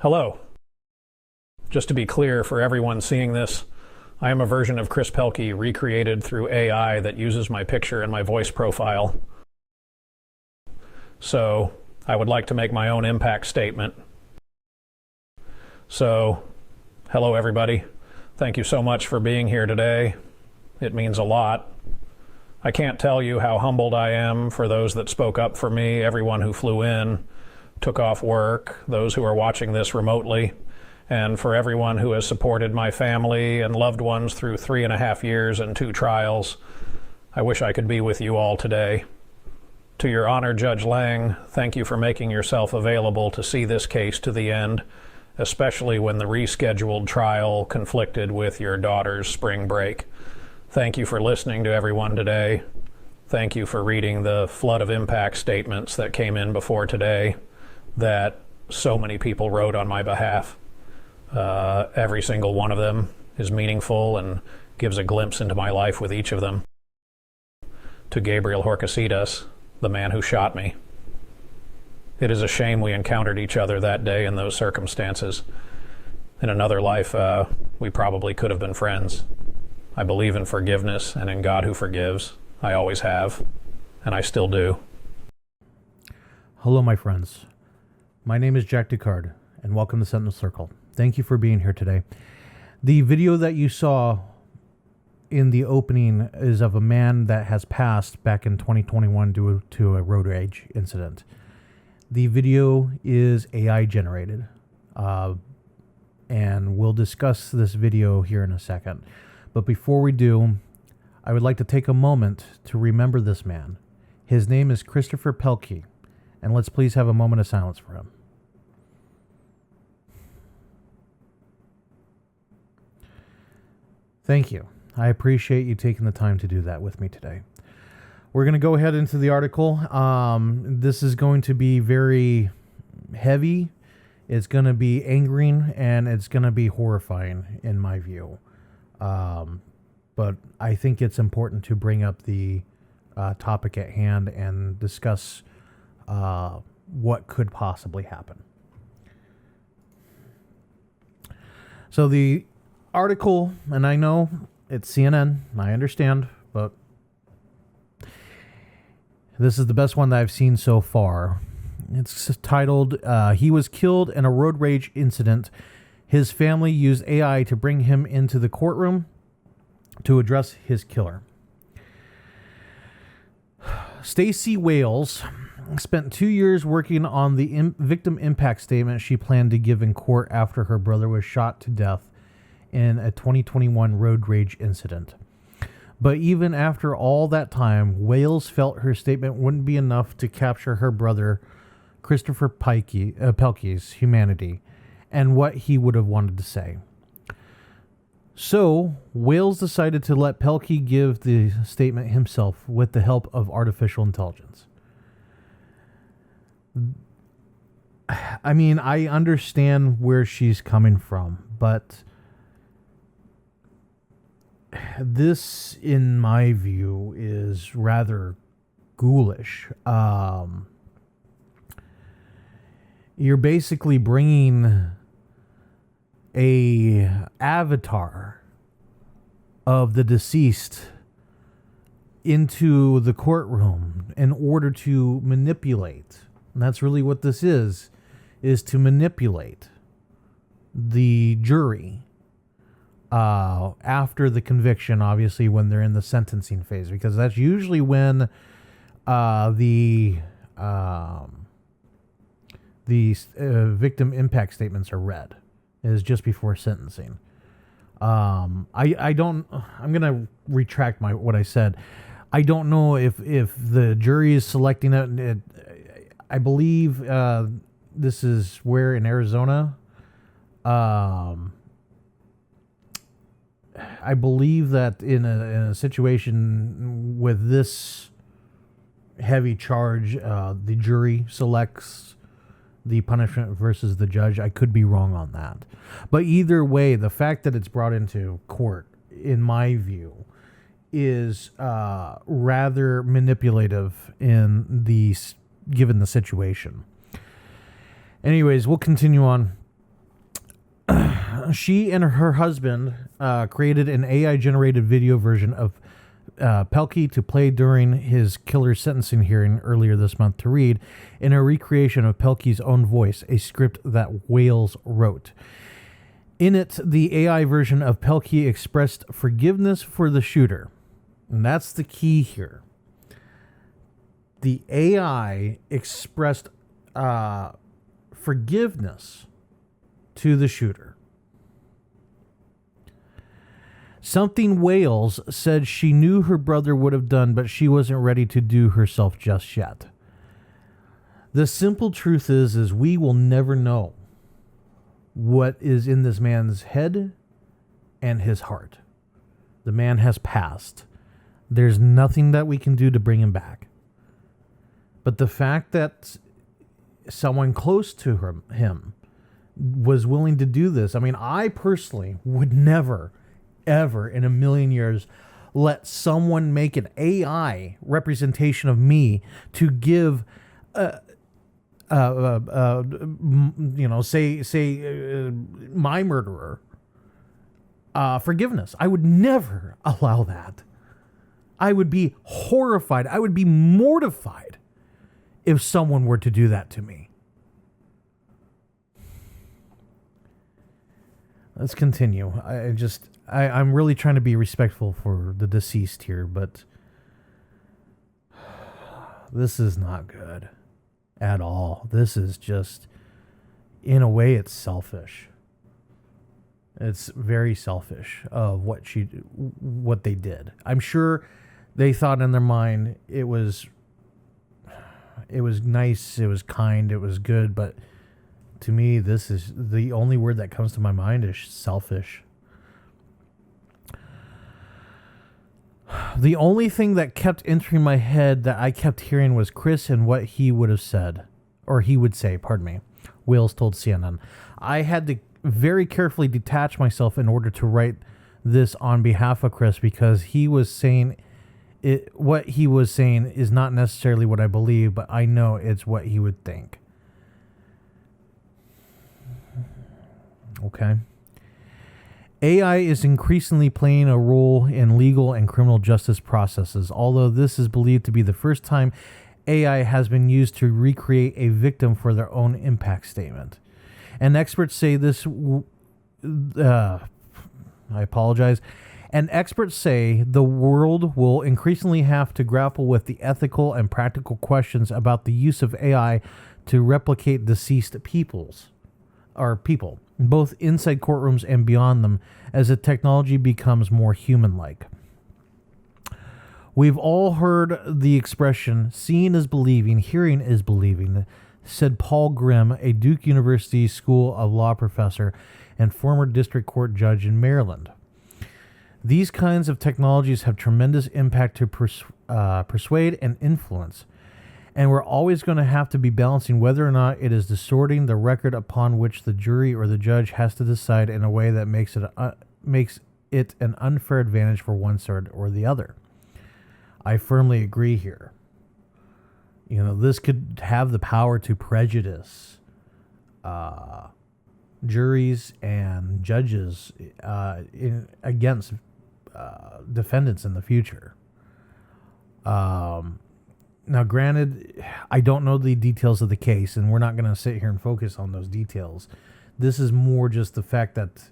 Hello. Just to be clear for everyone seeing this, I am a version of Chris Pelkey recreated through AI that uses my picture and my voice profile. So I would like to make my own impact statement. So, hello everybody. Thank you so much for being here today. It means a lot. I can't tell you how humbled I am for those that spoke up for me, everyone who flew in, took off work, those who are watching this remotely, and for everyone who has supported my family and loved ones through 3.5 years and 2 trials. I wish I could be with you all today. To your honor, Judge Lang, thank you for making yourself available to see this case to the end, especially when the rescheduled trial conflicted with your daughter's spring break. Thank you for listening to everyone today. Thank you for reading the flood of impact statements that came in before today that so many people wrote on my behalf. Every single one of them is meaningful and gives a glimpse into my life with each of them. To Gabriel Horcasitas, the man who shot me. It is a shame we encountered each other that day in those circumstances. In another life, we probably could have been friends. I believe in forgiveness and in God who forgives. I always have, and I still do. Hello, my friends. My name is Jack Ducard, and welcome to Sentinel Circle. Thank you for being here today. The video that you saw in the opening is of a man that has passed back in 2021 due to a road rage incident. The video is AI generated, and we'll discuss this video here in a second. But before we do, I would like to take a moment to remember this man. His name is Christopher Pelkey, and let's please have a moment of silence for him. Thank you. I appreciate you taking the time to do that with me today. We're going to go ahead into the article. This is going to be very heavy. It's going to be angering, and it's going to be horrifying in my view. But I think it's important to bring up the topic at hand and discuss what could possibly happen. So the article, and I know it's CNN, I understand, but this is the best one that I've seen so far. It's titled, He Was Killed in a Road Rage Incident. His family used AI to bring him into the courtroom to address his killer. Stacey Wales spent 2 years working on the victim impact statement she planned to give in court after her brother was shot to death in a 2021 road rage incident. But even after all that time, Wales felt her statement wouldn't be enough to capture her brother, Christopher Pelkey's humanity and what he would have wanted to say. So, Wales decided to let Pelkey give the statement himself with the help of artificial intelligence. I mean, I understand where she's coming from, but this, in my view, is rather ghoulish. You're basically bringing a avatar of the deceased into the courtroom in order to manipulate. And that's really what this is to manipulate the jury after the conviction, obviously, when they're in the sentencing phase, because that's usually when the victim impact statements are read, is just before sentencing. I'm going to retract what I said. I don't know if the jury is selecting it. I believe this is where in Arizona. I believe that in a situation with this heavy charge, the jury selects the punishment versus the judge. I could be wrong on that. But either way, the fact that it's brought into court, in my view, is rather manipulative given the situation. Anyways, we'll continue on. she and her husband created an AI-generated video version of Pelkey to play during his killer's sentencing hearing earlier this month to read in a recreation of Pelkey's own voice, a script that Wales wrote. In it, the AI version of Pelkey expressed forgiveness for the shooter. And that's the key here. The AI expressed forgiveness to the shooter. Something Wales said she knew her brother would have done, but she wasn't ready to do herself just yet. The simple truth is we will never know what is in this man's head and his heart. The man has passed. There's nothing that we can do to bring him back. But the fact that someone close to him was willing to do this, I mean, I personally would never, ever in a million years let someone make an AI representation of me to give my murderer forgiveness. I would never allow that. I would be horrified. I would be mortified if someone were to do that to me. Let's continue. I'm really trying to be respectful for the deceased here, but this is not good at all. This is just, in a way, it's selfish. It's very selfish of what they did. I'm sure they thought in their mind it was nice, it was kind, it was good, but to me, this is the only word that comes to my mind is selfish. The only thing that kept entering my head that I kept hearing was Chris and what he would have said, or he would say, pardon me, Wales told CNN. I had to very carefully detach myself in order to write this on behalf of Chris because he was saying what he was saying is not necessarily what I believe, but I know it's what he would think. Okay. AI is increasingly playing a role in legal and criminal justice processes, although this is believed to be the first time AI has been used to recreate a victim for their own impact statement. And experts say this... I apologize. And experts say the world will increasingly have to grapple with the ethical and practical questions about the use of AI to replicate deceased people, both inside courtrooms and beyond them, as the technology becomes more human-like. We've all heard the expression, seeing is believing, hearing is believing, said Paul Grimm, a Duke University School of Law professor and former district court judge in Maryland. These kinds of technologies have tremendous impact to persuade and influence, and we're always going to have to be balancing whether or not it is distorting the record upon which the jury or the judge has to decide in a way that makes it an unfair advantage for one side or the other. I firmly agree here. This could have the power to prejudice juries and judges against defendants in the future. Now, granted, I don't know the details of the case, and we're not going to sit here and focus on those details. This is more just the fact that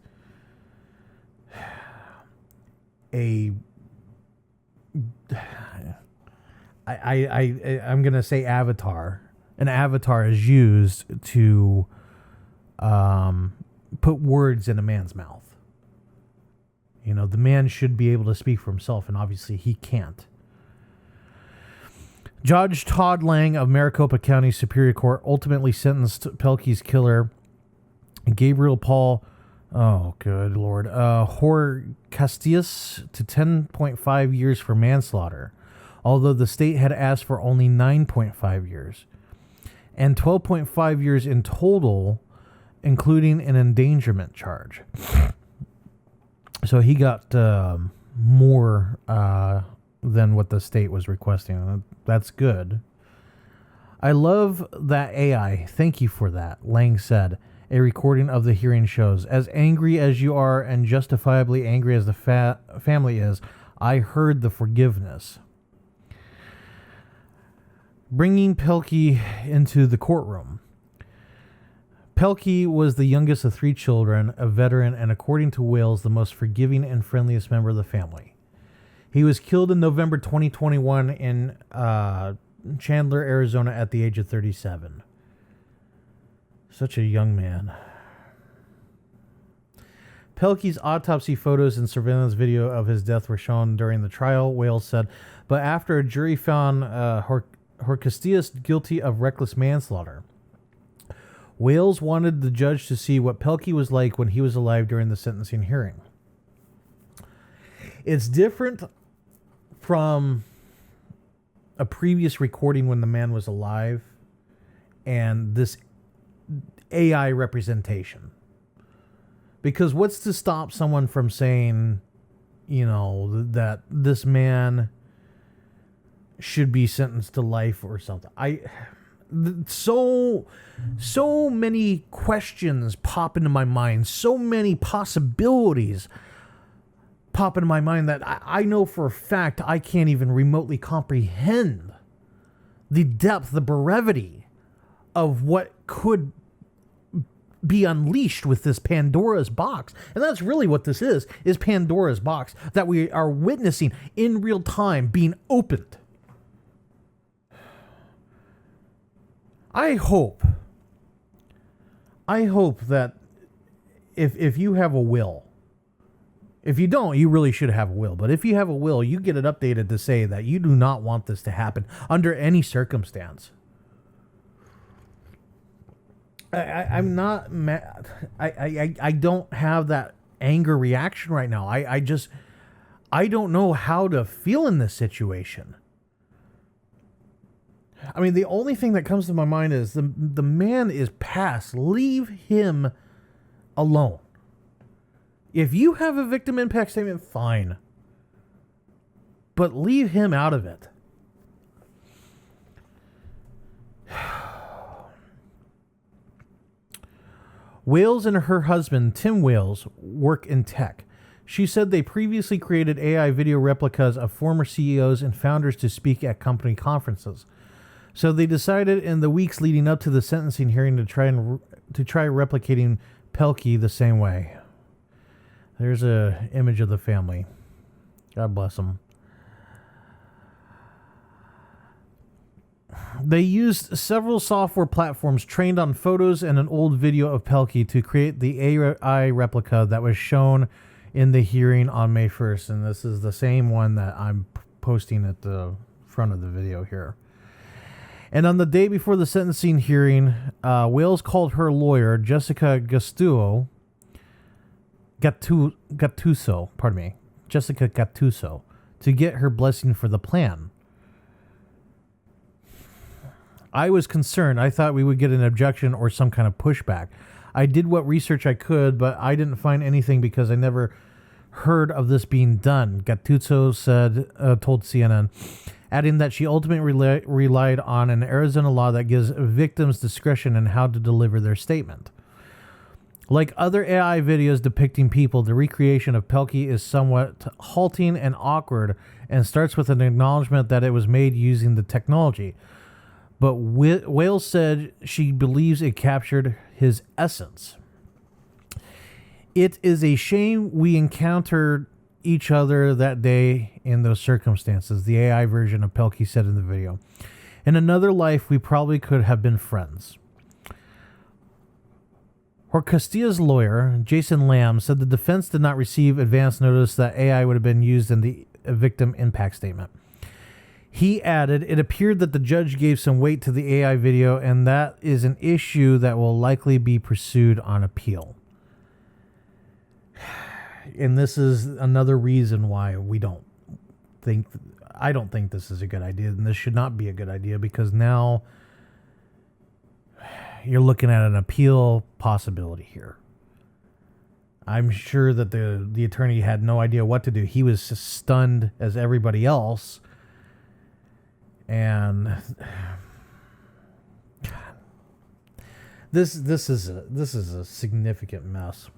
I'm going to say avatar. An avatar is used to put words in a man's mouth. The man should be able to speak for himself, and obviously he can't. Judge Todd Lang of Maricopa County Superior Court ultimately sentenced Pelkey's killer, Gabriel Paul, Horcastillas, to 10.5 years for manslaughter, although the state had asked for only 9.5 years, and 12.5 years in total, including an endangerment charge. So he got more than what the state was requesting. That's good. I love that AI. Thank you for that, Lang said. A recording of the hearing shows, as angry as you are and justifiably angry as the family is, I heard the forgiveness. Bringing Pelkey into the courtroom. Pelkey was the youngest of 3 children, a veteran, and according to Wales, the most forgiving and friendliest member of the family. He was killed in November 2021 in Chandler, Arizona at the age of 37. Such a young man. Pelkey's autopsy photos and surveillance video of his death were shown during the trial, Wales said, but after a jury found Horcastillas guilty of reckless manslaughter. Wales wanted the judge to see what Pelkey was like when he was alive during the sentencing hearing. It's different from a previous recording when the man was alive and this AI representation. Because what's to stop someone from saying, that this man should be sentenced to life or something? So many questions pop into my mind, so many possibilities pop into my mind that I know for a fact I can't even remotely comprehend the depth, the brevity of what could be unleashed with this Pandora's box. And that's really what this is Pandora's box that we are witnessing in real time being opened. I hope that if you have a will, if you don't, you really should have a will. But if you have a will, you get it updated to say that you do not want this to happen under any circumstance. I'm not mad. I don't have that anger reaction right now. I don't know how to feel in this situation. I mean, the only thing that comes to my mind is the man is past. Leave him alone. If you have a victim impact statement, fine. But leave him out of it. Wales and her husband, Tim Wales, work in tech. She said they previously created AI video replicas of former CEOs and founders to speak at company conferences. So they decided in the weeks leading up to the sentencing hearing to try replicating Pelkey the same way. There's an image of the family. God bless them. They used several software platforms trained on photos and an old video of Pelkey to create the AI replica that was shown in the hearing on May 1st. And this is the same one that I'm posting at the front of the video here. And on the day before the sentencing hearing, Wales called her lawyer, Jessica Gattuso, to get her blessing for the plan. I was concerned. I thought we would get an objection or some kind of pushback. I did what research I could, but I didn't find anything because I never heard of this being done, Gattuso told CNN, adding that she ultimately relied on an Arizona law that gives victims discretion in how to deliver their statement. Like other AI videos depicting people, the recreation of Pelkey is somewhat halting and awkward and starts with an acknowledgement that it was made using the technology. But Wales said she believes it captured his essence. It is a shame we encountered each other that day in those circumstances, the AI version of Pelkey said in the video. In another life, we probably could have been friends. Horcastilla's lawyer, Jason Lamb, said the defense did not receive advance notice that AI would have been used in the victim impact statement. He added, it appeared that the judge gave some weight to the AI video, and that is an issue that will likely be pursued on appeal. And this is another reason why I don't think this is a good idea, and this should not be a good idea, because now you're looking at an appeal possibility here. I'm sure that the attorney had no idea what to do. He was as stunned as everybody else. And This is a significant mess.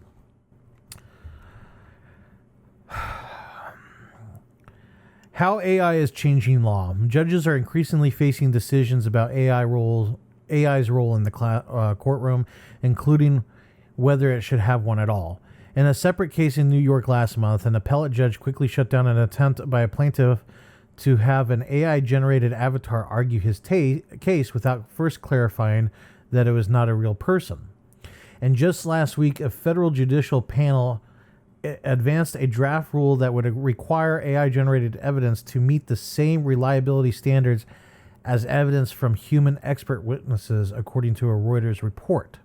How AI is changing law. Judges are increasingly facing decisions about AI's role in the courtroom, including whether it should have one at all. In a separate case in New York last month, an appellate judge quickly shut down an attempt by a plaintiff to have an AI-generated avatar argue his case without first clarifying that it was not a real person. And just last week, a federal judicial panel advanced a draft rule that would require AI-generated evidence to meet the same reliability standards as evidence from human expert witnesses, according to a Reuters report.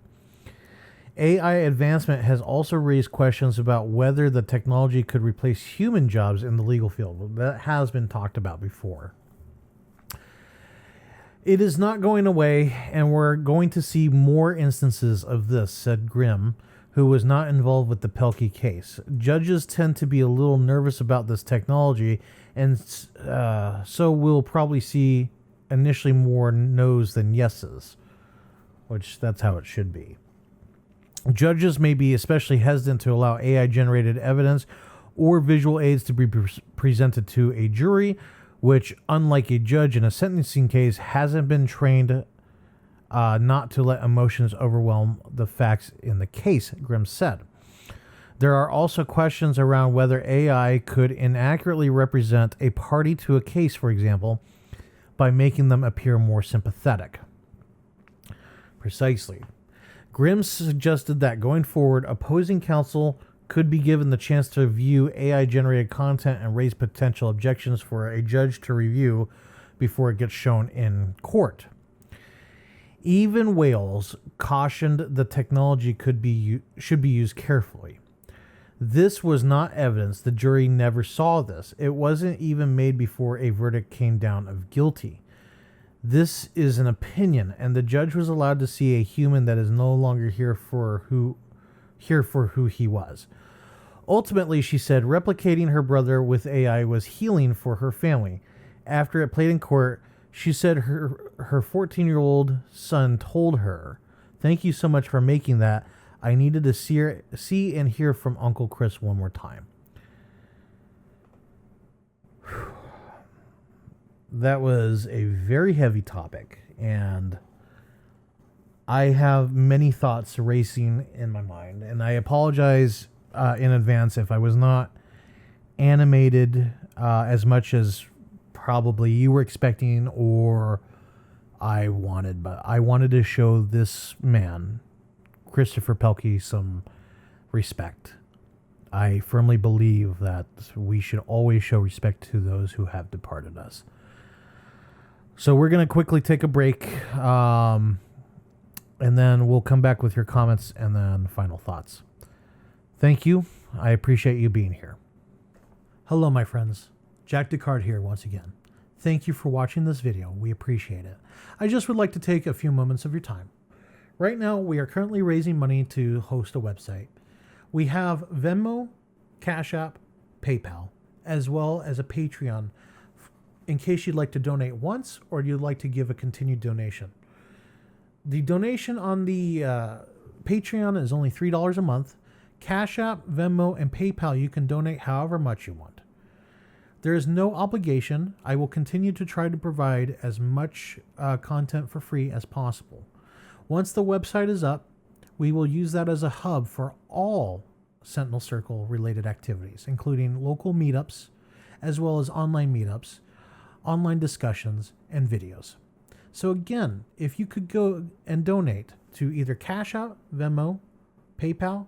AI advancement has also raised questions about whether the technology could replace human jobs in the legal field. That has been talked about before. It is not going away, and we're going to see more instances of this, said Grimm, who was not involved with the Pelkey case. Judges tend to be a little nervous about this technology, and so we'll probably see initially more no's than yeses, which that's how it should be. Judges may be especially hesitant to allow AI-generated evidence or visual aids to be presented to a jury, which, unlike a judge in a sentencing case, hasn't been trained not to let emotions overwhelm the facts in the case, Grimm said. There are also questions around whether AI could inaccurately represent a party to a case, for example, by making them appear more sympathetic. Precisely. Grimm suggested that going forward, opposing counsel could be given the chance to view AI-generated content and raise potential objections for a judge to review before it gets shown in court. Even Wales cautioned the technology should be used carefully. This was not evidence. The jury never saw this. It wasn't even made before a verdict came down of guilty. This is an opinion, and the judge was allowed to see a human that is no longer here for who he was. Ultimately, she said, replicating her brother with AI was healing for her family. After it played in court, she said her 14-year-old son told her, "Thank you so much for making that. I needed to see and hear from Uncle Chris one more time." That was a very heavy topic, and I have many thoughts racing in my mind, and I apologize in advance if I was not animated as much as probably you were expecting or I wanted, but I wanted to show this man, Christopher Pelkey, some respect. I firmly believe that we should always show respect to those who have departed us. So we're going to quickly take a break, and then we'll come back with your comments and then final thoughts. Thank you. I appreciate you being here. Hello, my friends. Jack Descartes here once again. Thank you for watching this video. We appreciate it. I just would like to take a few moments of your time. Right now, we are currently raising money to host a website. We have Venmo, Cash App, PayPal, as well as a Patreon in case you'd like to donate once or you'd like to give a continued donation. The donation on the Patreon is only $3 a month. Cash App, Venmo, and PayPal, you can donate however much you want. There is no obligation. I will continue to try to provide as much content for free as possible. Once the website is up, we will use that as a hub for all Sentinel Circle related activities, including local meetups, as well as online meetups, online discussions, and videos. So again, if you could go and donate to either Cash App, Venmo, PayPal,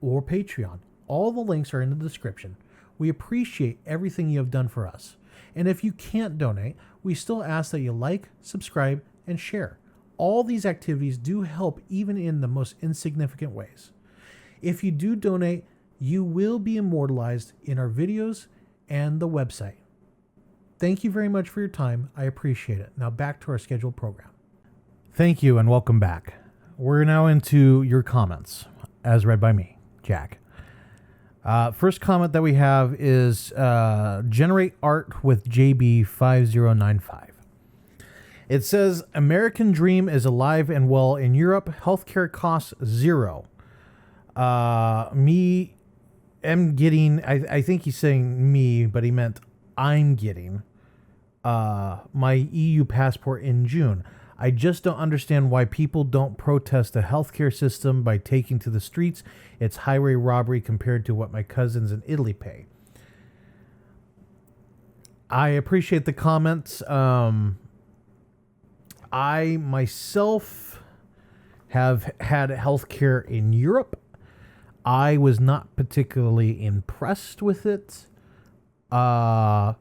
or Patreon, all the links are in the description. We appreciate everything you have done for us. And if you can't donate, we still ask that you like, subscribe, and share. All these activities do help even in the most insignificant ways. If you do donate, you will be immortalized in our videos and the website. Thank you very much for your time. I appreciate it. Now back to our scheduled program. Thank you and welcome back. We're now into your comments, as read by me, Jack. First comment that we have is generate art with JB5095. It says American dream is alive and well in Europe. Healthcare costs zero. Me am getting. I think he's saying me, but he meant I'm getting my EU passport in June. I just don't understand why people don't protest the healthcare system by taking to the streets. It's highway robbery compared to what my cousins in Italy pay. I appreciate the comments. I myself have had healthcare in Europe. I was not particularly impressed with it. But,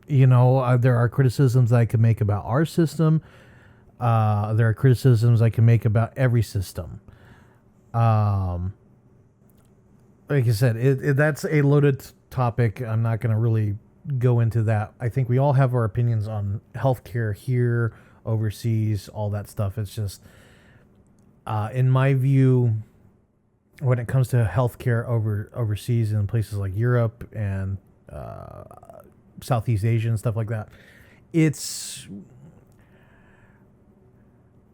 you know, there are criticisms I can make about our system. There are criticisms I can make about every system. Like I said, that's a loaded topic. I'm not going to really go into that. I think we all have our opinions on healthcare here, overseas, all that stuff. It's just, in my view, when it comes to healthcare overseas in places like Europe and Southeast Asia and stuff like that,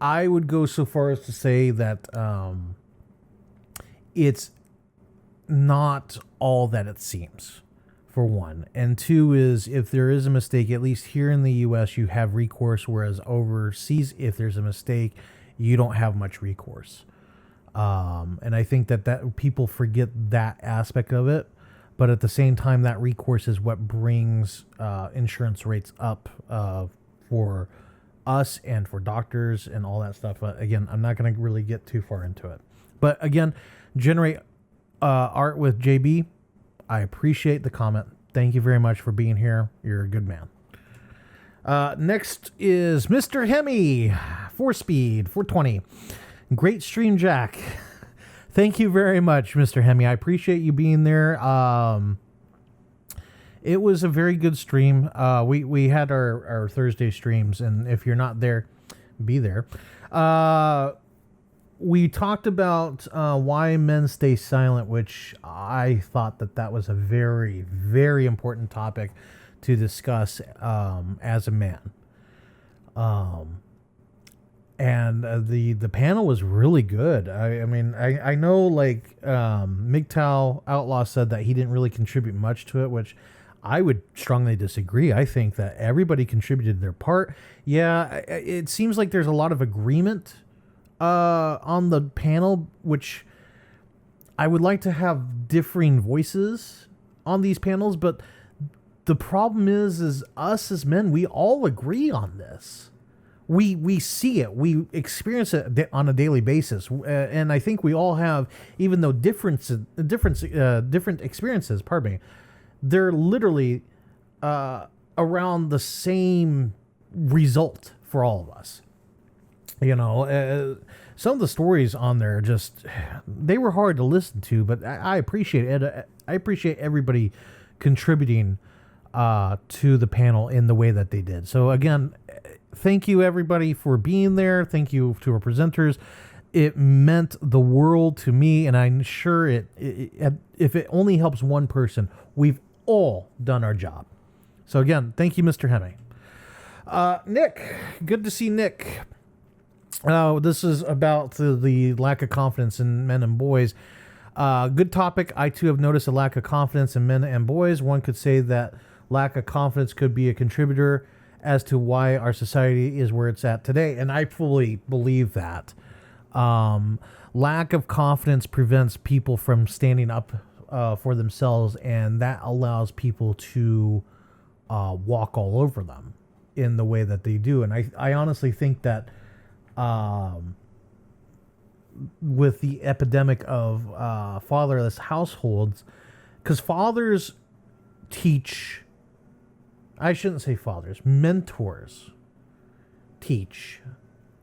I would go so far as to say that it's not all that it seems, for one. And two is, if there is a mistake, at least here in the U.S., you have recourse, whereas overseas, if there's a mistake, you don't have much recourse. And I think that people forget that aspect of it. But at the same time, that recourse is what brings insurance rates up for us and for doctors and all that stuff. But again, I'm not going to really get too far into it. But again, generate art with JB. I appreciate the comment. Thank you very much for being here. You're a good man. Next is Mr. Hemi, 4Speed, 420. Great stream, Jack. Thank you very much, Mr. Hemi. I appreciate you being there. It was a very good stream. We had our Thursday streams, and if you're not there, be there. We talked about why men stay silent, which I thought that was a very, very important topic to discuss as a man. And the panel was really good. I mean, I know, like, MGTOW Outlaw said that he didn't really contribute much to it, which I would strongly disagree. I think that everybody contributed their part. Yeah, it seems like there's a lot of agreement on the panel, which I would like to have differing voices on these panels, but the problem is us as men, we all agree on this. We see it, we experience it on a daily basis, and I think we all have, even though different experiences, pardon me, they're literally around the same result for all of us. You know, some of the stories on there they were hard to listen to, but I appreciate it. I appreciate everybody contributing to the panel in the way that they did. So again, thank you everybody for being there. Thank you to our presenters. It meant the world to me, and I'm sure if it only helps one person, we've all done our job. So again, thank you, Mr. Hemi. Nick, good to see Nick. This is about the lack of confidence in men and boys. Good topic. I too have noticed a lack of confidence in men and boys. One could say that lack of confidence could be a contributor as to why our society is where it's at today. And I fully believe that. Lack of confidence prevents people from standing up for themselves, and that allows people to walk all over them in the way that they do. And I honestly think that with the epidemic of fatherless households, because fathers teach, I shouldn't say fathers, mentors teach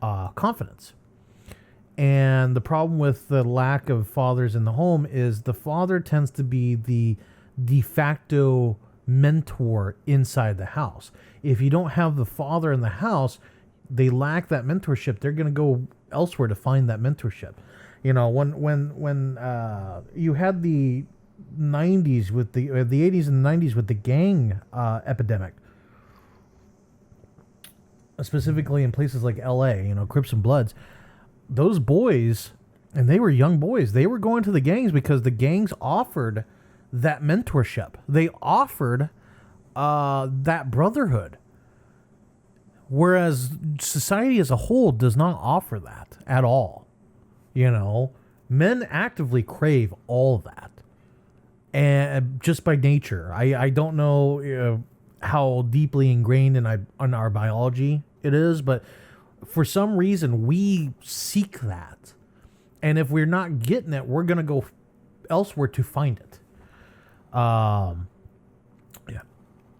confidence. And the problem with the lack of fathers in the home is the father tends to be the de facto mentor inside the house. If you don't have the father in the house, they lack that mentorship. They're going to go elsewhere to find that mentorship. You know, when you had the 90s with the 80s and 90s with the gang epidemic, specifically in places like LA, Crips and Bloods, those boys, and they were young boys, they were going to the gangs because the gangs offered that mentorship. They offered that brotherhood. Whereas society as a whole does not offer that at all. Men actively crave all of that. And just by nature, I don't know how deeply ingrained in our biology it is, but for some reason we seek that. And if we're not getting it, we're going to go elsewhere to find it. Yeah.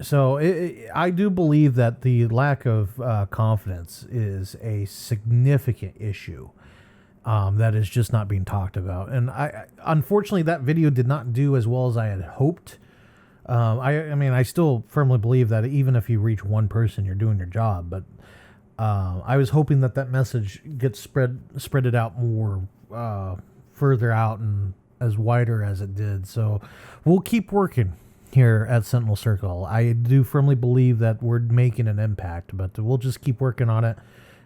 So I do believe that the lack of confidence is a significant issue that is just not being talked about. And unfortunately, that video did not do as well as I had hoped. I still firmly believe that even if you reach one person, you're doing your job. But I was hoping that message gets spreaded out more, further out and as wider as it did. So we'll keep working here at Sentinel Circle. I do firmly believe that we're making an impact, but we'll just keep working on it.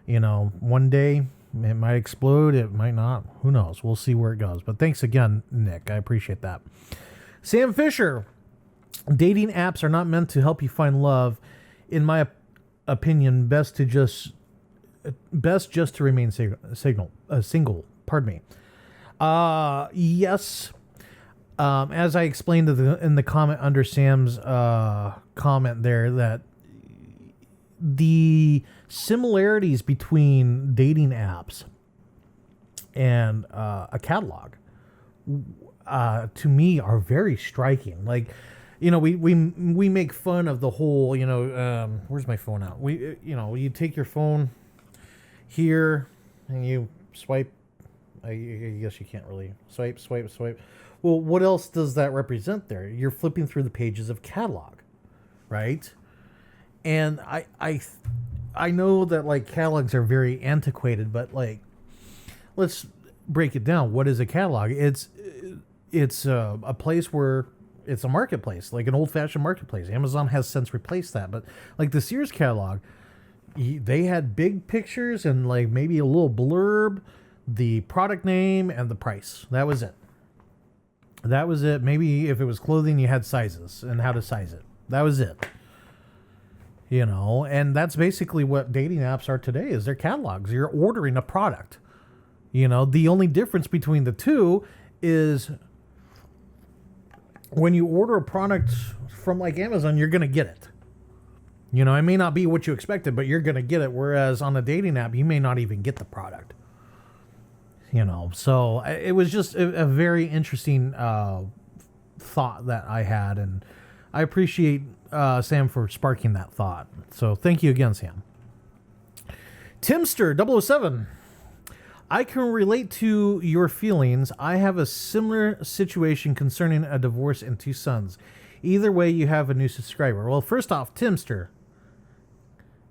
One day it might explode, it might not. Who knows? We'll see where it goes. But thanks again, Nick. I appreciate that. Sam Fisher, dating apps are not meant to help you find love. In my opinion, best just to remain single. Pardon me. Yes. As I explained in the comment under Sam's comment there, that the similarities between dating apps and a catalog, to me, are very striking. Like, we make fun of the whole, where's my phone out? You take your phone here and you swipe. I guess you can't really swipe. Well, what else does that represent there? You're flipping through the pages of catalog, right? And I know that like catalogs are very antiquated, but like, let's break it down. What is a catalog? It's a place where it's a marketplace, like an old-fashioned marketplace. Amazon has since replaced that, but like the Sears catalog, they had big pictures and like maybe a little blurb, the product name and the price. That was it. Maybe if it was clothing, you had sizes and how to size it. That was it. And that's basically what dating apps are today, is they're catalogs. You're ordering a product. The only difference between the two is when you order a product from like Amazon, you're going to get it. It may not be what you expected, but you're going to get it. Whereas on a dating app, you may not even get the product. So it was just a very interesting thought that I had, and I appreciate Sam for sparking that thought. So thank you again, Sam. Timster 007. I can relate to your feelings. I have a similar situation concerning a divorce and 2 sons. Either way, you have a new subscriber. Well, first off, Timster,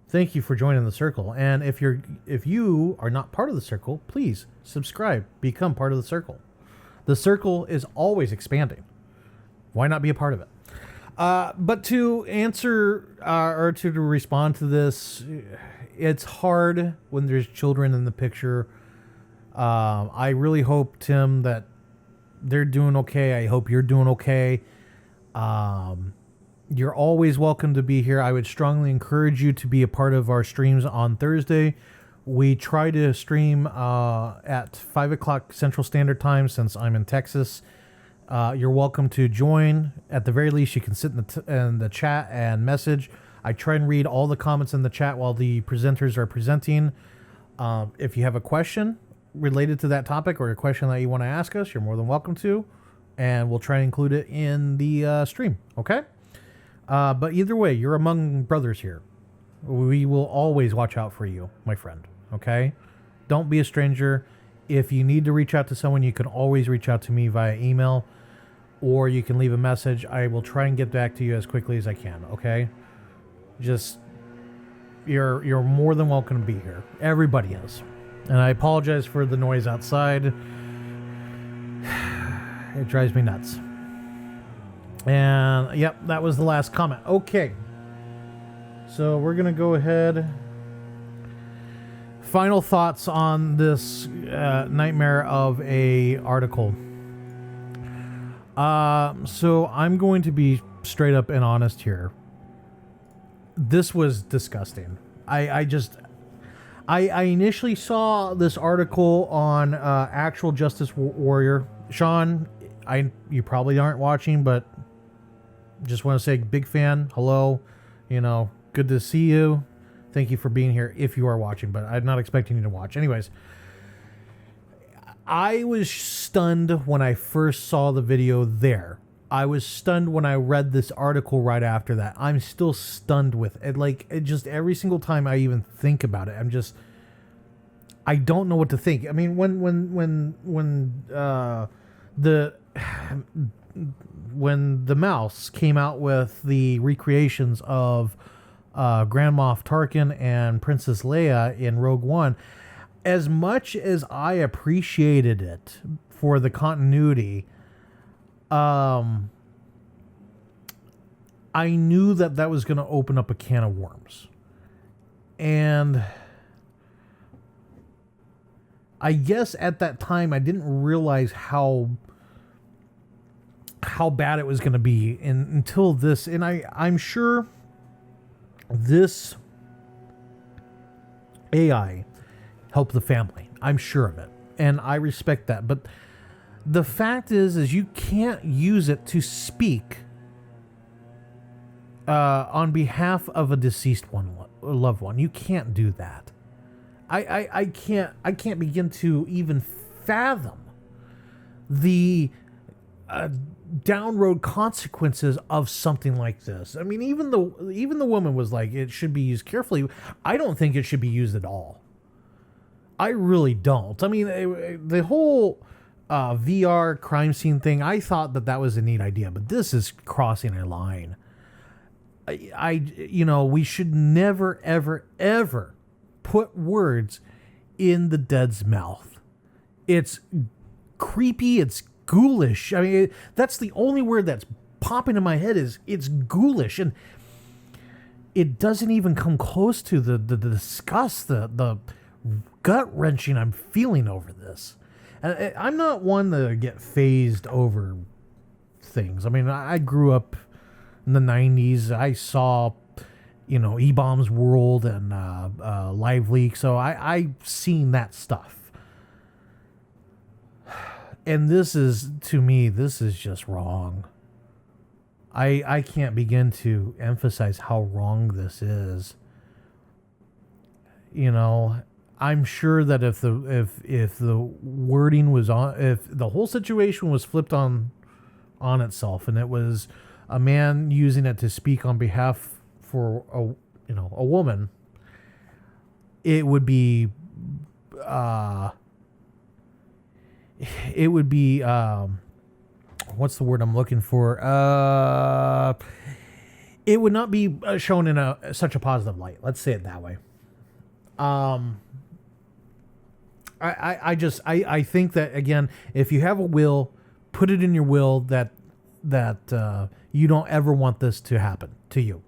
thank you for joining the circle. And if you are not part of the circle, please subscribe, become part of the circle. The circle is always expanding. Why not be a part of it? But to answer or to respond to this, it's hard when there's children in the picture. I really hope, Tim, that they're doing okay. I hope you're doing okay. You're always welcome to be here. I would strongly encourage you to be a part of our streams on Thursday. We try to stream at 5 o'clock Central Standard Time since I'm in Texas. You're welcome to join. At the very least, you can sit in the chat and message. I try and read all the comments in the chat while the presenters are presenting. If you have a question related to that topic or a question that you want to ask us, you're more than welcome to. And we'll try and include it in the stream, okay? But either way, you're among brothers here. We will always watch out for you, my friend, okay? Don't be a stranger. If you need to reach out to someone, you can always reach out to me via email, or you can leave a message. I will try and get back to you as quickly as I can, okay? Just, you're more than welcome to be here. Everybody is. And I apologize for the noise outside. It drives me nuts. And, yep, that was the last comment. Okay. So we're going to go ahead Final thoughts on this nightmare of a article. So I'm going to be straight up and honest here. This was disgusting. I initially saw this article on Actual Justice Warrior. Sean, you probably aren't watching, but just want to say big fan. Hello, good to see you. Thank you for being here if you are watching, but I'm not expecting you to watch. Anyways, I was stunned when I first saw the video there. I was stunned when I read this article right after that. I'm still stunned with it. It just every single time I even think about it, I don't know what to think. I mean, when the mouse came out with the recreations of Grand Moff Tarkin and Princess Leia in Rogue One, as much as I appreciated it for the continuity, I knew that was going to open up a can of worms. And I guess at that time I didn't realize how bad it was going to be until this. And I'm sure this AI helped the family. I'm sure of it. And I respect that. But the fact is you can't use it to speak on behalf of a deceased loved one. You can't do that. I can't begin to even fathom the down-road consequences of something like this. I mean, even the woman was like, it should be used carefully. I don't think it should be used at all. I really don't. I mean, the whole VR crime scene thing, I thought that was a neat idea, but this is crossing a line. We should never, ever, ever put words in the dead's mouth. It's creepy. It's ghoulish. I mean, that's the only word that's popping in my head is it's ghoulish. And it doesn't even come close to the disgust, the gut wrenching I'm feeling over this. And I'm not one to get phased over things. I mean, I grew up in the 90s. I saw, E-Bombs World and Live Leak. So I've seen that stuff. And this is, to me, this is just wrong. I can't begin to emphasize how wrong this is. I'm sure that if the wording was on, if the whole situation was flipped on itself, and it was a man using it to speak on behalf for a woman, it would be what's the word I'm looking for? It would not be shown in such a positive light. Let's say it that way. I think that, again, if you have a will, put it in your will that you don't ever want this to happen to you.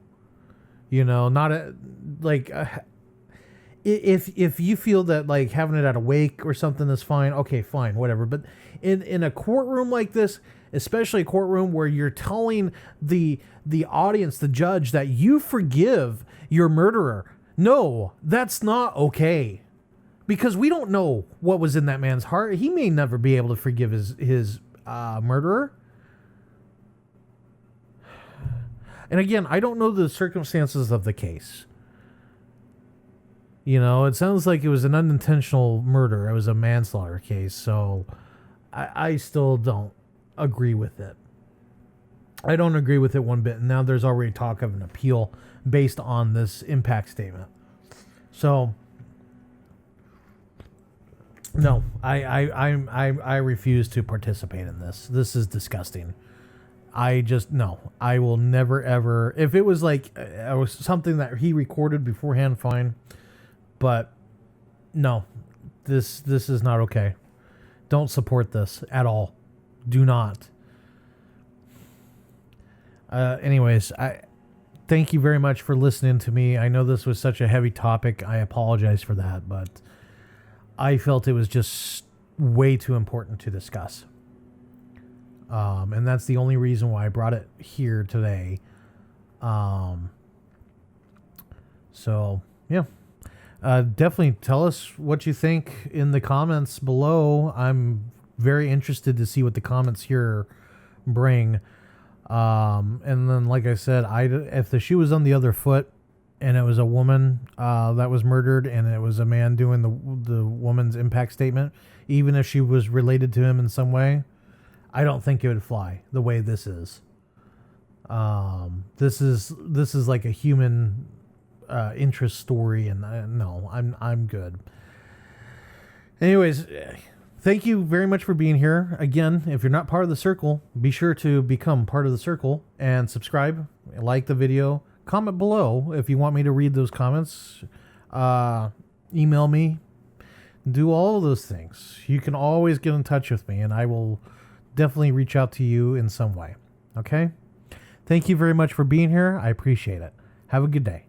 If you feel that like having it at a wake or something is fine, okay, fine, whatever. But in a courtroom like this, especially a courtroom where you're telling the audience, the judge, that you forgive your murderer, no, that's not okay. Because we don't know what was in that man's heart. He may never be able to forgive his murderer. And again, I don't know the circumstances of the case. It sounds like it was an unintentional murder. It was a manslaughter case. So I still don't agree with it. I don't agree with it one bit. And now there's already talk of an appeal based on this impact statement. So no, I refuse to participate in this. This is disgusting. I will never ever. If it was like it was something that he recorded beforehand, fine. But no, this is not okay. Don't support this at all. Do not. Anyways, thank you very much for listening to me. I know this was such a heavy topic. I apologize for that, but I felt it was just way too important to discuss. And that's the only reason why I brought it here today. So, yeah. Definitely tell us what you think in the comments below. I'm very interested to see what the comments here bring. And then, like I said, if the shoe was on the other foot and it was a woman that was murdered and it was a man doing the woman's impact statement, even if she was related to him in some way, I don't think it would fly the way this is. This is like a human interest story, and no, I'm good. Anyways, thank you very much for being here. Again, if you're not part of the circle, be sure to become part of the circle and subscribe, like the video, comment below if you want me to read those comments, email me, do all of those things. You can always get in touch with me, and I will definitely reach out to you in some way. Okay? Thank you very much for being here. I appreciate it. Have a good day.